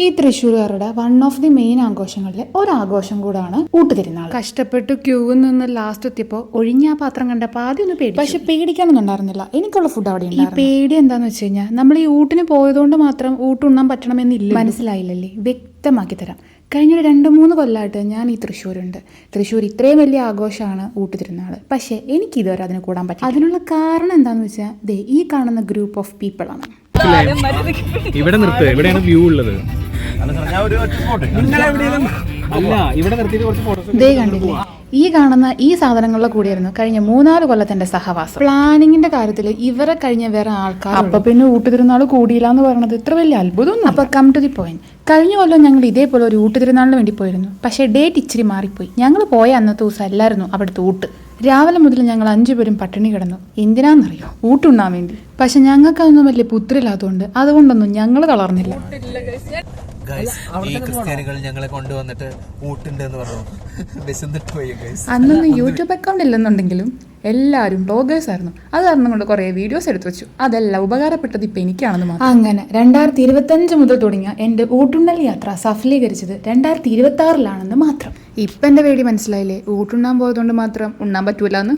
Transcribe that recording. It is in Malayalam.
ഈ തൃശ്ശൂരുകാരുടെ വൺ ഓഫ് ദി മെയിൻ ആഘോഷങ്ങളിലെ ഒരാഘോഷം കൂടാണ് ഊട്ടുതിരുന്നാൾ. കഷ്ടപ്പെട്ട് ക്യൂവിൽ നിന്ന് ലാസ്റ്റ് എത്തിയപ്പോൾ ഒഴിഞ്ഞ ആ പാത്രം കണ്ടപ്പോൾ ആദ്യം ഒന്ന് പേടി, പക്ഷെ പേടിക്കാനൊന്നും ഉണ്ടായിരുന്നില്ല. എനിക്കുള്ള ഫുഡ് അവിടെ ഉണ്ട്. ഈ പേടി എന്താന്ന് വെച്ച് കഴിഞ്ഞാൽ നമ്മൾ ഈ ഊട്ടിന് പോയതുകൊണ്ട് മാത്രം ഊട്ടുണ്ണാൻ പറ്റണമെന്നില്ല. മനസ്സിലായില്ലല്ലേ? വ്യക്തമാക്കി തരാം. കഴിഞ്ഞ 2-3 കൊല്ലമായിട്ട് ഞാൻ ഈ തൃശ്ശൂരുണ്ട്. തൃശ്ശൂർ ഇത്രയും വലിയ ആഘോഷമാണ് ഊട്ടുതിരുന്നാൾ. പക്ഷേ എനിക്ക് ഇതുവരെ അതിന് കൂടാൻ പറ്റും. അതിനുള്ള കാരണം എന്താണെന്ന് വെച്ചാൽ ഈ കാണുന്ന ഗ്രൂപ്പ് ഓഫ് പീപ്പിൾ ആണ്. ഇവിടെ നിർത്ത്. എവിടെയാണ് വ്യൂ ഉള്ളത്? ദേ കണ്ടില്ലേ, ഈ കാണുന്ന ഈ സാധനങ്ങളുടെ കൂടിയായിരുന്നു കഴിഞ്ഞ 3-4 കൊല്ലത്തിന്റെ സഹവാസം. പ്ലാനിങ്ങിന്റെ കാര്യത്തിൽ ഇവരെ കഴിഞ്ഞ വേറെ ആൾക്കാർ. അപ്പൊ പിന്നെ ഊട്ടുതിരുന്നാൾ കൂടിയില്ല എന്ന് പറയുന്നത് ഇത്ര വലിയ അത്ഭുതം. അപ്പൊ കം ടു ദി പോയിന്റ്. കഴിഞ്ഞ കൊല്ലം ഞങ്ങൾ ഇതേപോലെ ഒരു ഊട്ടുതിരുന്നാളിന് വേണ്ടി പോയിരുന്നു. പക്ഷേ ഡേറ്റ് ഇച്ചിരി മാറിപ്പോയി. ഞങ്ങൾ പോയ അന്നത്തെ ദിവസം അല്ലായിരുന്നു അവിടുത്തെ ഊട്ട്. രാവിലെ മുതൽ ഞങ്ങൾ 5 പേരും പട്ടിണി കിടന്നു. എന്തിനാന്നറിയോ? ഊട്ടുണ്ണാൻ വേണ്ടി. പക്ഷെ ഞങ്ങൾക്ക് അതൊന്നും വലിയ പുത്തിരില്ലാത്തതുകൊണ്ട് അതുകൊണ്ടൊന്നും ഞങ്ങൾ തളർന്നില്ല. ഈ ക്രിസ്ത്യാനികൾ ഞങ്ങളെ കൊണ്ടുവന്നിട്ട് ഊട്ടുണ്ടെന്ന് പറഞ്ഞു. അന്നൊന്നും യൂട്യൂബ് അക്കൗണ്ട് ഇല്ലെന്നുണ്ടെങ്കിലും എല്ലാവരും ബ്ലോഗേഴ്സ് ആയിരുന്നു. അത് കാരണം കൊണ്ട് കുറേ വീഡിയോസ് എടുത്തു വെച്ചു. അതെല്ലാം ഉപകാരപ്പെട്ടത് ഇപ്പം എനിക്കാണെന്ന് മാത്രം. അങ്ങനെ 2025 മുതൽ തുടങ്ങിയ എൻ്റെ ഊട്ടുണ്ണൽ യാത്ര സഫലീകരിച്ചത് 2026-ലാണെന്ന് മാത്രം. ഇപ്പം എൻ്റെ പേടി മനസ്സിലായില്ലേ? ഊട്ടുണ്ണാൻ പോയതുകൊണ്ട് മാത്രം ഉണ്ണാൻ പറ്റൂലെന്ന്.